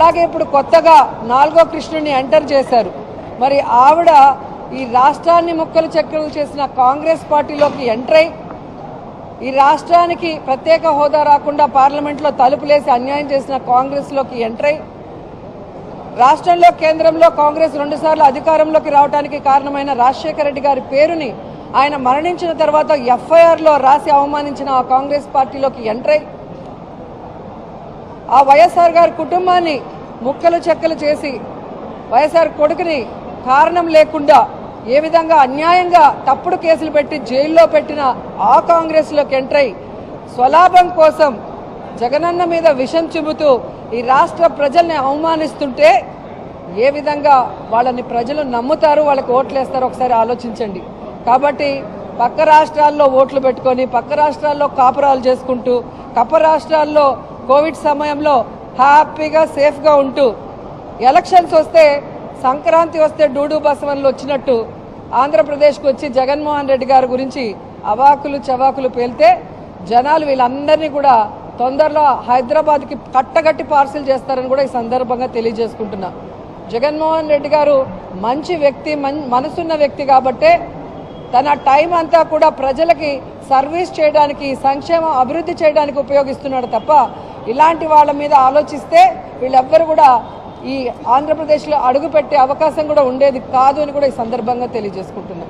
అలాగే ఇప్పుడు కొత్తగా 4వ కృష్ణుడిని ఎంటర్ చేశారు. మరి ఆవిడ ఈ రాష్ట్రాన్ని ముక్కలు చెక్కలు చేసిన కాంగ్రెస్ పార్టీలోకి ఎంటర్ అయి ఈ రాష్ట్రానికి ప్రత్యేక హోదా రాకుండా పార్లమెంట్లో తలుపులేసి అన్యాయం చేసిన కాంగ్రెస్లోకి ఎంటర్ అయి రాష్ట్రంలో కేంద్రంలో కాంగ్రెస్ 2 సార్లు అధికారంలోకి రావడానికి కారణమైన రాజశేఖర రెడ్డి గారి పేరుని ఆయన మరణించిన తర్వాత ఎఫ్ఐఆర్లో రాసి అవమానించిన ఆ కాంగ్రెస్ పార్టీలోకి ఎంటర్ అయి ఆ వైఎస్ఆర్ గారి కుటుంబాన్ని ముక్కలు చెక్కలు చేసి వైఎస్ఆర్ కొడుకుని కారణం లేకుండా ఏ విధంగా అన్యాయంగా తప్పుడు కేసులు పెట్టి జైల్లో పెట్టిన ఆ కాంగ్రెస్లోకి ఎంటర్ అయి స్వలాభం కోసం జగనన్న మీద విషం చిమ్ముతూ ఈ రాష్ట్ర ప్రజల్ని అవమానిస్తుంటే ఏ విధంగా వాళ్ళని ప్రజలు నమ్ముతారు, వాళ్ళకి ఓట్లు వేస్తారో ఒకసారి ఆలోచించండి. కాబట్టి పక్క రాష్ట్రాల్లో ఓట్లు పెట్టుకొని పక్క రాష్ట్రాల్లో కాపురాలు చేసుకుంటూ పక్క రాష్ట్రాల్లో కోవిడ్ సమయంలో హ్యాపీగా సేఫ్గా ఉంటూ ఎలక్షన్స్ వస్తే సంక్రాంతి వస్తే డూడు బసవన్లు వచ్చినట్టు ఆంధ్రప్రదేశ్కి వచ్చి జగన్మోహన్ రెడ్డి గారి గురించి అవాకులు చవాకులు పేలితే జనాలు వీళ్ళందరినీ కూడా తొందరలో హైదరాబాద్కి కట్టగట్టి పార్సిల్ చేస్తారని కూడా ఈ సందర్భంగా తెలియజేసుకుంటున్నా. జగన్మోహన్ రెడ్డి గారు మంచి వ్యక్తి, మనసున్న వ్యక్తి కాబట్టే తన టైం అంతా కూడా ప్రజలకి సర్వీస్ చేయడానికి, సంక్షేమం అభివృద్ధి చేయడానికి ఉపయోగిస్తున్నాడు తప్ప ఇలాంటి వాళ్ళ మీద ఆలోచిస్తే వీళ్ళెవ్వరు కూడా ఈ ఆంధ్రప్రదేశ్లో అడుగు పెట్టే అవకాశం కూడా ఉండేది కాదు అని కూడా ఈ సందర్భంగా తెలియజేసుకుంటున్నాం.